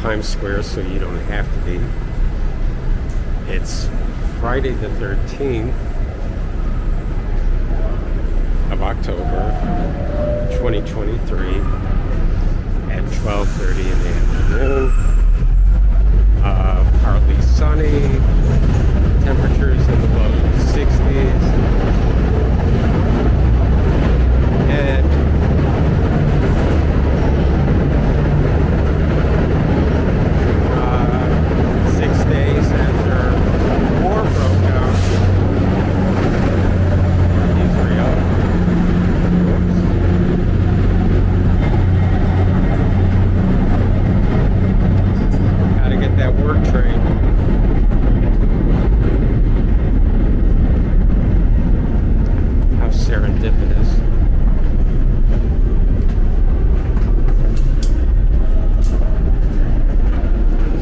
Times Square so you don't have to be. It's Friday the 13th of October 2023 at 12:30 in the afternoon. Partly sunny, temperatures in the low 60s, and 6 days after war broke out in Israel. Gotta get that work train. How serendipitous.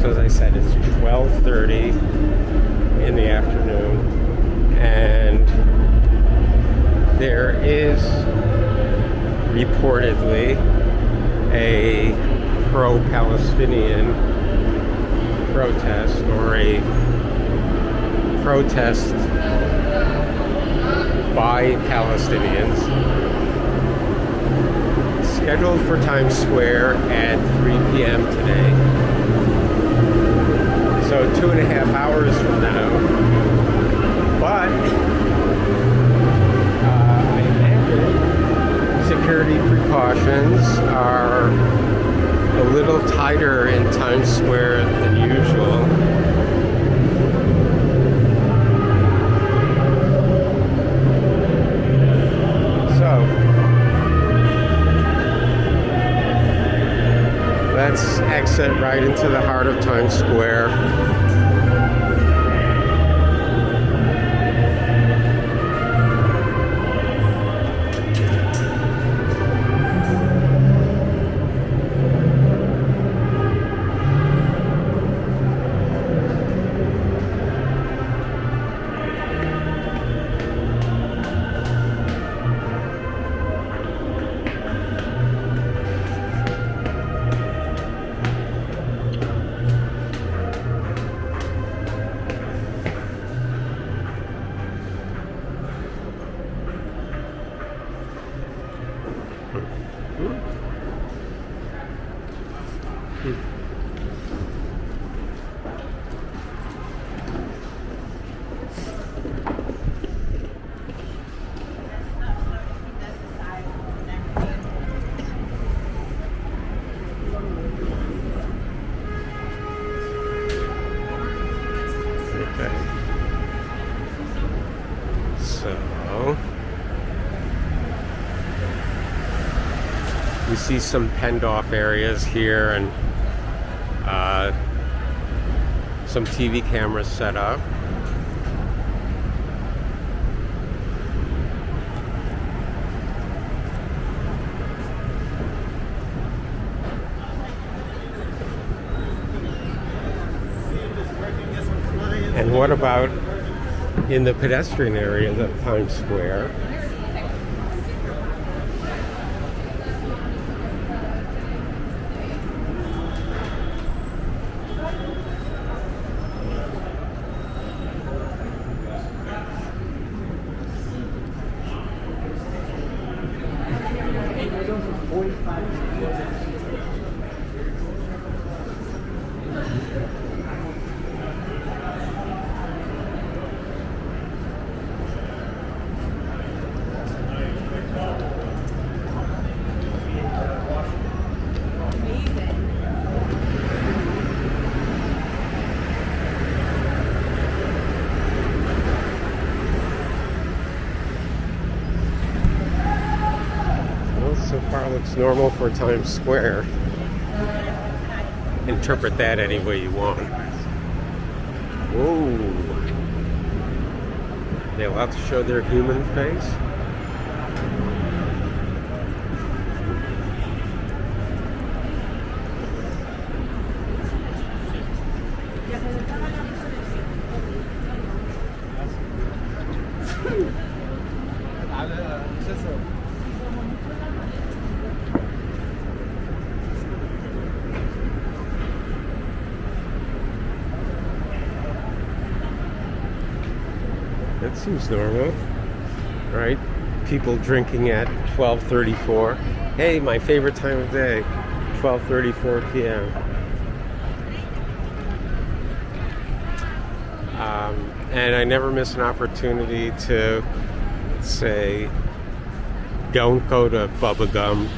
So as I said, it's 12:30 in the afternoon, and there is reportedly a pro-Palestinian protest, or a protest by Palestinians, scheduled for Times Square at 3 p.m. today. So 2.5 hours from now. But I imagine security precautions are a little tighter in Times Square than usual. So let's exit right into the heart of Times Square. You see some penned off areas here, and some TV cameras set up. And what about in the pedestrian areas of Times Square? So far looks normal for Times Square. Interpret that any way you want. Whoa. Are they allowed to show their human face? That seems normal, right? People drinking at 12:34. Hey, my favorite time of day, 12:34 p.m. And I never miss an opportunity to say, don't go to Bubba Gum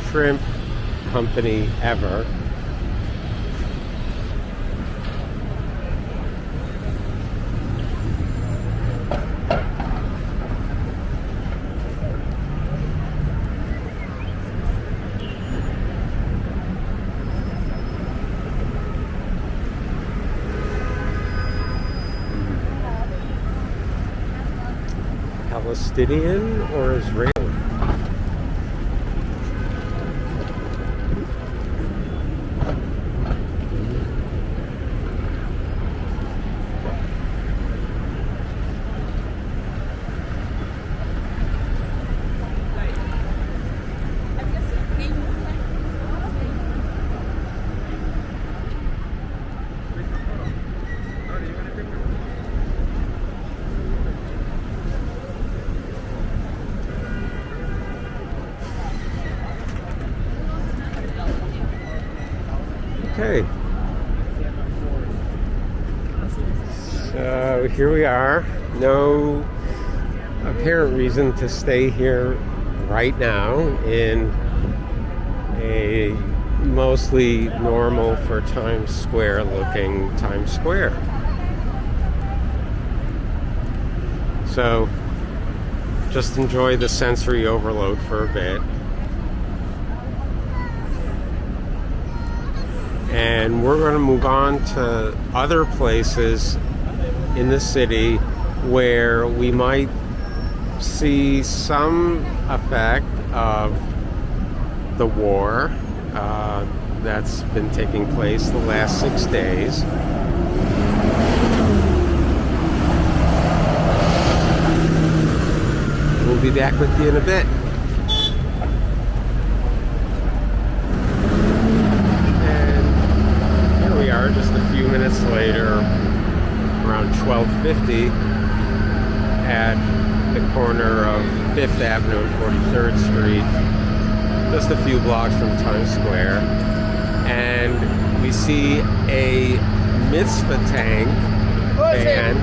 Shrimp Company ever. Palestinian or Israeli? Okay, so here we are. No apparent reason to stay here right now in a mostly normal for Times Square looking Times Square. So just enjoy the sensory overload for a bit. And we're going to move on to other places in the city where we might see some effect of the war that's been taking place the last 6 days. We'll be back with you in a bit. Just a few minutes later, around 12:50, at the corner of 5th Avenue and 43rd Street, just a few blocks from Times Square, and we see a mitzvah tank van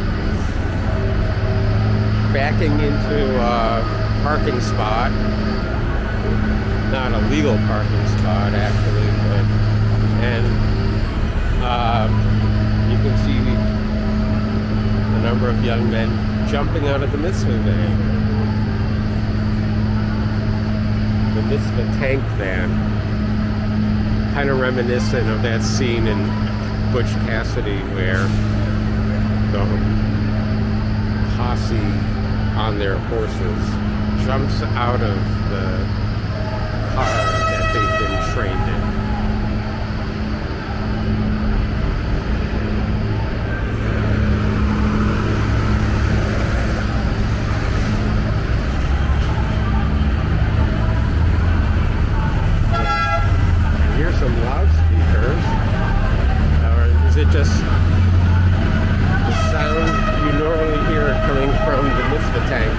backing into a parking spot, not a legal parking spot actually, you can see a number of young men jumping out of the mitzvah van. The mitzvah tank van. Kind of reminiscent of that scene in Butch Cassidy where the posse on their horses jumps out of the car that they've been trained in. It just the sound you normally hear coming from the mitzvah tank.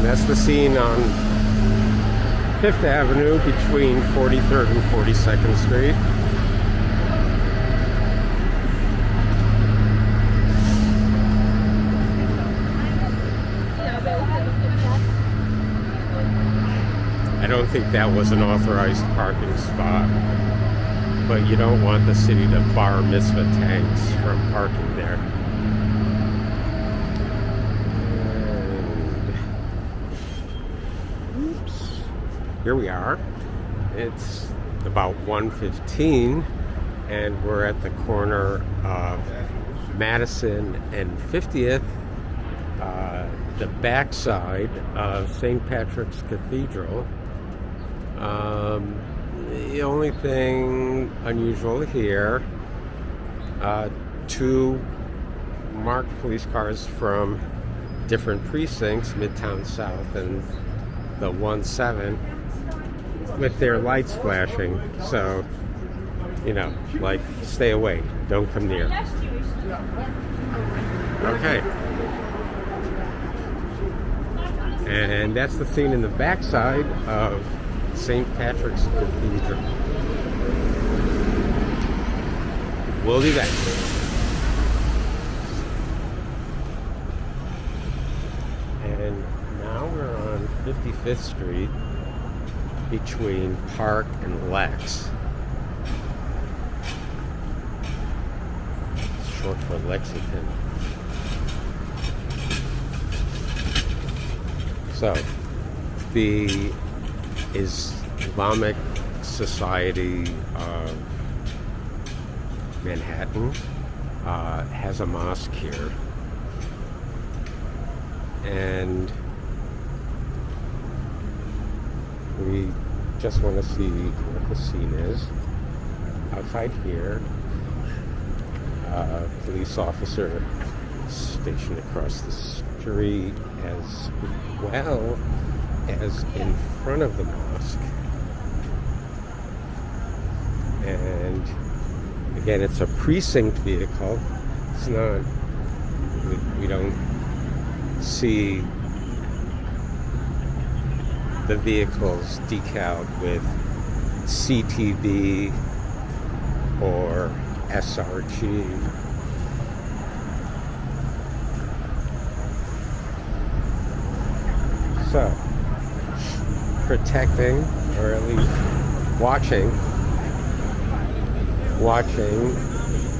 That's the scene on 5th Avenue between 43rd and 42nd Street. I don't think that was an authorized parking spot, but you don't want the city to bar mitzvah tanks from parking there. Here we are. It's about 1:15 and we're at the corner of Madison and 50th. the backside of St. Patrick's Cathedral. The only thing unusual here, two marked police cars from different precincts, Midtown South and the 1-7, with their lights flashing. So, you know, like, stay away, don't come near. Okay. And that's the scene in the backside of St. Patrick's Cathedral. We'll be back. And now we're on 55th Street between Park and Lex. It's short for Lexington. So, the Islamic Society of Manhattan has a mosque here, and we just want to see what the scene is. Outside here, a police officer stationed across the street, as well as in front of the mosque. And again, it's a precinct vehicle. It's not, we don't see the vehicles decaled with CTB or SRG. So, protecting, or at least watching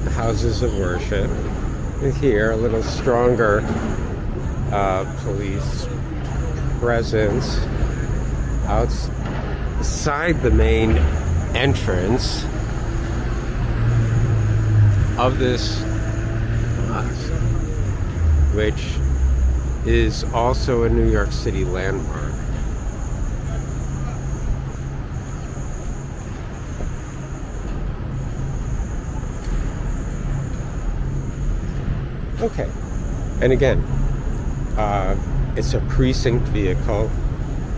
the houses of worship. And here, a little stronger police presence outside the main entrance of this mosque, which is also a New York City landmark. Okay, and again, it's a precinct vehicle,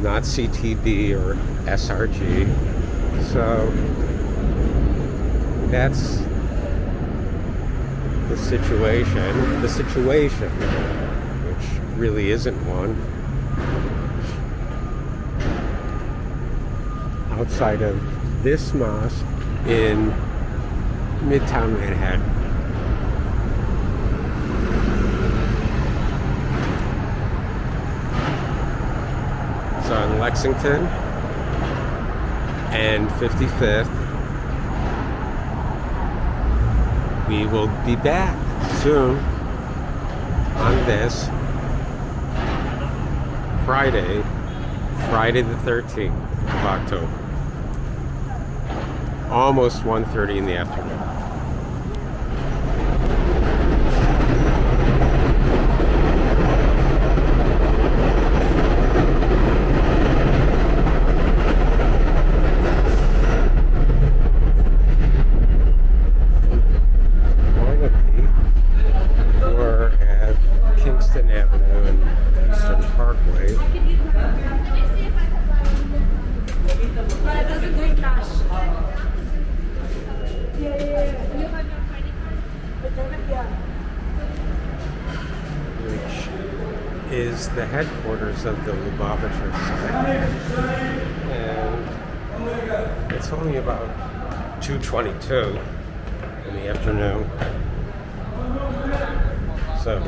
not CTB or SRG, so that's the situation, which really isn't one, outside of this mosque in Midtown Manhattan. So on Lexington and 55th, we will be back soon on this Friday the 13th of October, almost 1:30 in the afternoon. Is the headquarters of the Lubavitcher site, and it's only about 2:22 in the afternoon, so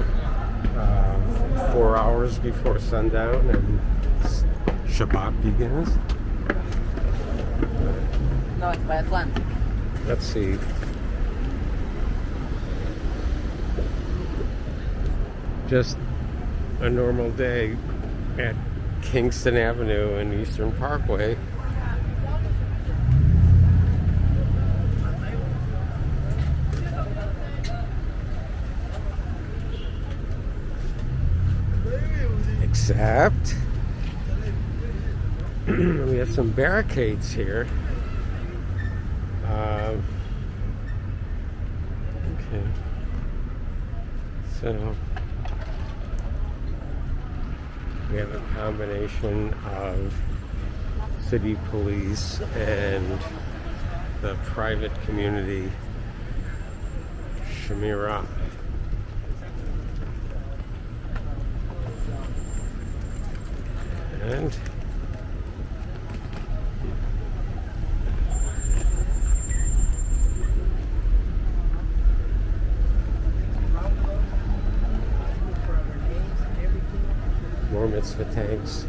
4 hours before sundown and Shabbat begins. No, it's by Atlantic. Let's see. Just a normal day at Kingston Avenue and Eastern Parkway. Except we have some barricades here. Okay. So we have a combination of city police and the private community Shemira. And more mitzvah tanks.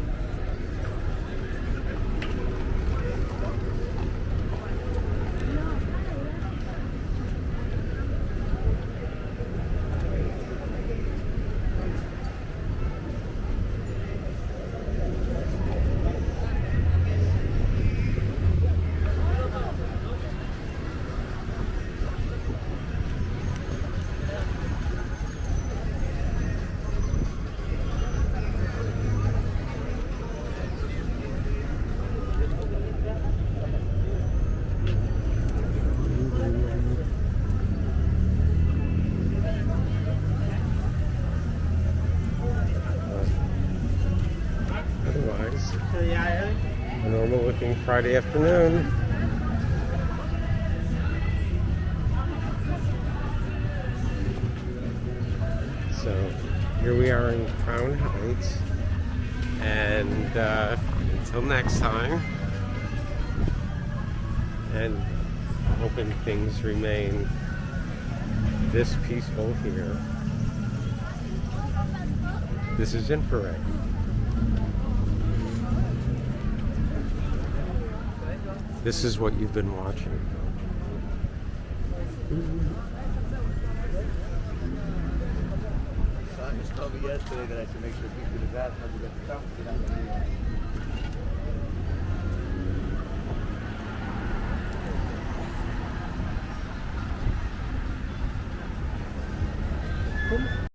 Otherwise, a normal looking Friday afternoon. So here we are in Crown Heights, and until next time, and hoping things remain this peaceful here. This is Infrared. This is what you've been watching. Son just told me yesterday that I should make sure people do that when we get the